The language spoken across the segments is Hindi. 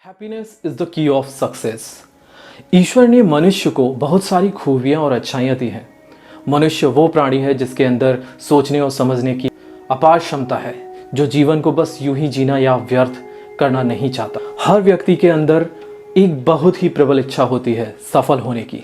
Happiness is the key of success. ईश्वर ने मनुष्य को बहुत सारी खूबियां और अच्छाइयां दी हैं। मनुष्य वो प्राणी है जिसके अंदर सोचने और समझने की अपार क्षमता है, जो जीवन को बस यूं ही जीना या व्यर्थ करना नहीं चाहता। हर व्यक्ति के अंदर एक बहुत ही प्रबल इच्छा होती है सफल होने की,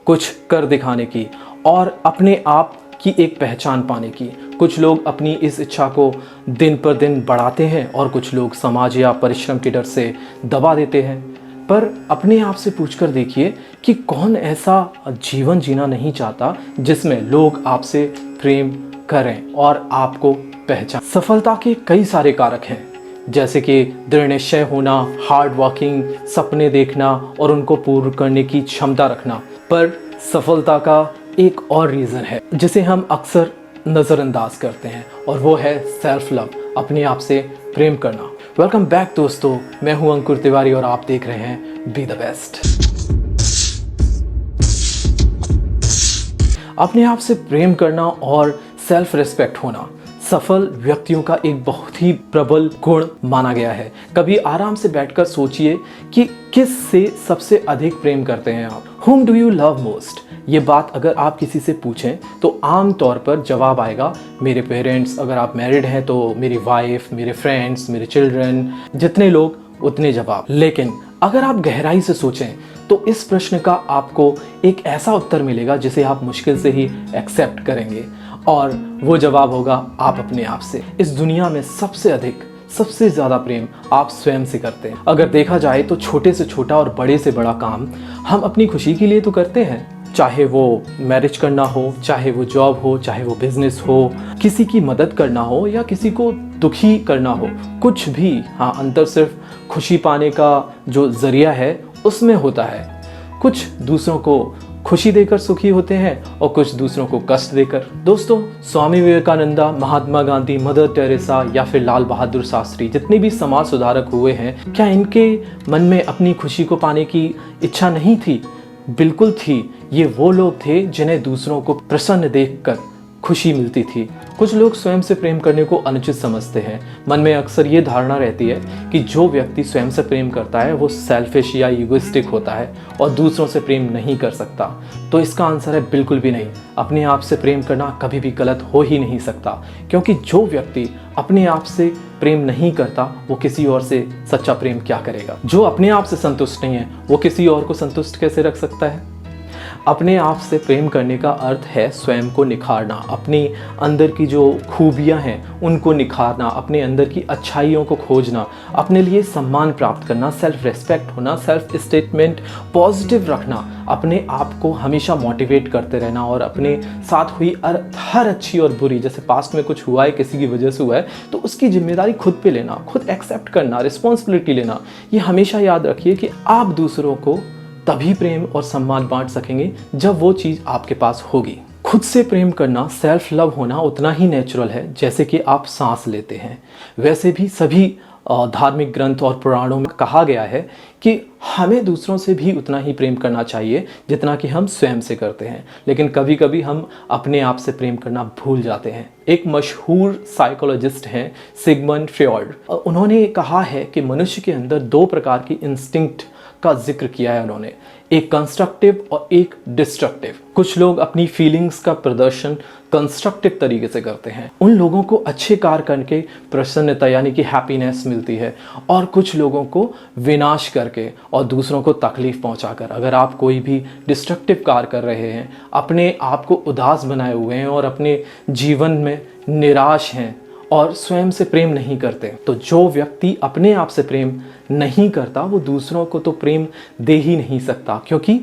कुछ कर दिखाने की और अपने आप की एक पहचान पाने की। कुछ लोग अपनी इस इच्छा को दिन पर दिन बढ़ाते हैं और कुछ लोग समाज या परिश्रम के डर से दबा देते हैं। पर अपने आप से पूछकर देखिए कि कौन ऐसा जीवन जीना नहीं चाहता जिसमें लोग आपसे प्रेम करें और आपको पहचान। सफलता के कई सारे कारक हैं, जैसे कि दृढ़ निश्चय होना, हार्ड वर्किंग, सपने देखना और उनको पूर्ण करने की क्षमता रखना। पर सफलता का एक और रीज़न है जिसे हम अक्सर नज़रअंदाज करते हैं, और वो है सेल्फ लव, अपने आप से प्रेम करना। वेलकम बैक दोस्तों, मैं हूं अंकुर तिवारी और आप देख रहे हैं बी द बेस्ट। अपने आप से प्रेम करना और सेल्फ रिस्पेक्ट होना सफल व्यक्तियों का एक बहुत ही प्रबल गुण माना गया है। कभी आराम से बैठकर सोचिए कि किस से सबसे अधिक प्रेम करते हैं आप। Whom do you love most? ये बात अगर आप किसी से पूछें तो आम तौर पर जवाब आएगा मेरे पेरेंट्स, अगर आप मैरिड हैं तो मेरी वाइफ, मेरे फ्रेंड्स, मेरे चिल्ड्रन, जितने लोग उतने जवाब। लेकिन अगर आप गहराई से सोचें तो इस प्रश्न का आपको एक ऐसा उत्तर मिलेगा जिसे आप मुश्किल से ही एक्सेप्ट करेंगे, और वो जवाब होगा आप अपने आप से। इस दुनिया में सबसे अधिक, सबसे ज़्यादा प्रेम आप स्वयं से करते हैं। अगर देखा जाए तो छोटे से छोटा और बड़े से बड़ा काम हम अपनी खुशी के लिए तो करते हैं, चाहे वो मैरिज करना हो, चाहे वो जॉब हो, चाहे वो बिजनेस हो, किसी की मदद करना हो या किसी को दुखी करना हो, कुछ भी। हाँ, अंतर सिर्फ खुशी पाने का जो जरिया है उसमें होता है। कुछ दूसरों को खुशी देकर सुखी होते हैं और कुछ दूसरों को कष्ट देकर। दोस्तों, स्वामी विवेकानंदा, महात्मा गांधी, मदर टेरेसा या फिर लाल बहादुर शास्त्री, जितने भी समाज सुधारक हुए हैं, क्या इनके मन में अपनी खुशी को पाने की इच्छा नहीं थी? बिल्कुल थी। ये वो लोग थे जिन्हें दूसरों को प्रसन्न देखकर खुशी मिलती थी। कुछ लोग स्वयं से प्रेम करने को अनुचित समझते हैं। मन में अक्सर ये धारणा रहती है कि जो व्यक्ति स्वयं से प्रेम करता है वो सेल्फिश या ईगोइस्टिक होता है और दूसरों से प्रेम नहीं कर सकता। तो इसका आंसर है बिल्कुल भी नहीं। अपने आप से प्रेम करना कभी भी गलत हो ही नहीं सकता, क्योंकि जो व्यक्ति अपने आप से प्रेम नहीं करता वो किसी और से सच्चा प्रेम क्या करेगा। जो अपने आप से संतुष्ट नहीं है वो किसी और को संतुष्ट कैसे रख सकता है। अपने आप से प्रेम करने का अर्थ है स्वयं को निखारना, अपने अंदर की जो खूबियां हैं उनको निखारना, अपने अंदर की अच्छाइयों को खोजना, अपने लिए सम्मान प्राप्त करना, सेल्फ रेस्पेक्ट होना, सेल्फ स्टेटमेंट पॉजिटिव रखना, अपने आप को हमेशा मोटिवेट करते रहना और अपने साथ हुई हर अच्छी और बुरी, जैसे पास्ट में कुछ हुआ है, किसी की वजह से हुआ है, तो उसकी जिम्मेदारी खुद पे लेना, खुद एक्सेप्ट करना, रिस्पॉन्सिबिलिटी लेना। ये हमेशा याद रखिए कि आप दूसरों को तभी प्रेम और सम्मान बांट सकेंगे जब वो चीज़ आपके पास होगी। खुद से प्रेम करना, सेल्फ लव होना उतना ही नेचुरल है जैसे कि आप सांस लेते हैं। वैसे भी सभी धार्मिक ग्रंथ और पुराणों में कहा गया है कि हमें दूसरों से भी उतना ही प्रेम करना चाहिए जितना कि हम स्वयं से करते हैं। लेकिन कभी कभी हम अपने आप से प्रेम करना भूल जाते हैं। एक मशहूर साइकोलॉजिस्ट हैं सिगमंड फ्रॉयड। उन्होंने कहा है कि मनुष्य के अंदर दो प्रकार की इंस्टिंक्ट का जिक्र किया है उन्होंने, एक कंस्ट्रक्टिव और एक डिस्ट्रक्टिव। कुछ लोग अपनी फीलिंग्स का प्रदर्शन कंस्ट्रक्टिव तरीके से करते हैं, उन लोगों को अच्छे कार्य करके प्रसन्नता यानी कि हैप्पीनेस मिलती है, और कुछ लोगों को विनाश करके और दूसरों को तकलीफ पहुंचाकर। अगर आप कोई भी डिस्ट्रक्टिव कार्य कर रहे हैं, अपने आप को उदास बनाए हुए हैं और अपने जीवन में निराश हैं और स्वयं से प्रेम नहीं करते, तो जो व्यक्ति अपने आप से प्रेम नहीं करता वो दूसरों को तो प्रेम दे ही नहीं सकता। क्योंकि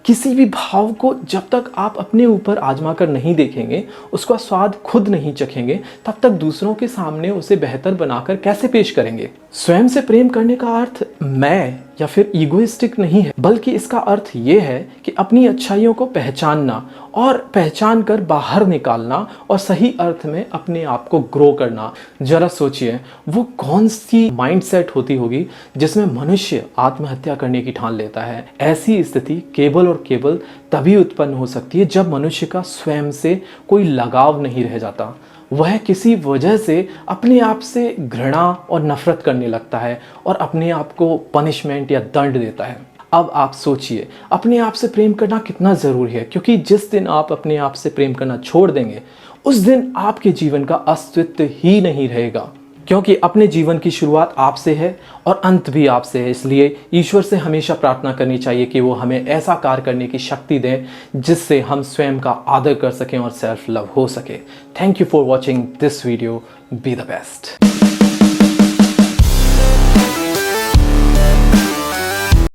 किसी भी भाव को जब तक आप अपने ऊपर आजमा कर नहीं देखेंगे, उसका स्वाद खुद नहीं चखेंगे, तब तक दूसरों के सामने उसे बेहतर बनाकर कैसे पेश करेंगे। स्वयं से प्रेम करने का अर्थ मैं या फिर ईगोइस्टिक नहीं है, बल्कि इसका अर्थ ये है कि अपनी अच्छाइयों को पहचानना और पहचान कर बाहर निकालना और सही अर्थ में अपने आप को ग्रो करना। जरा सोचिए वो कौन सी माइंडसेट होती होगी जिसमें मनुष्य आत्महत्या करने की ठान लेता है। ऐसी स्थिति केवल और केवल तभी उत्पन्न हो सकती है जब मनुष्य का स्वयं से कोई लगाव नहीं रह जाता। वह किसी वजह से अपने आप से घृणा और नफरत करने लगता है और अपने आप को पनिशमेंट या दंड देता है। अब आप सोचिए, अपने आप से प्रेम करना कितना ज़रूरी है, क्योंकि जिस दिन आप अपने आप से प्रेम करना छोड़ देंगे उस दिन आपके जीवन का अस्तित्व ही नहीं रहेगा, क्योंकि अपने जीवन की शुरुआत आपसे है और अंत भी आपसे है। इसलिए ईश्वर से हमेशा प्रार्थना करनी चाहिए कि वो हमें ऐसा कार्य करने की शक्ति दें जिससे हम स्वयं का आदर कर सकें और सेल्फ लव हो सके। Thank you for watching this video. Be the best.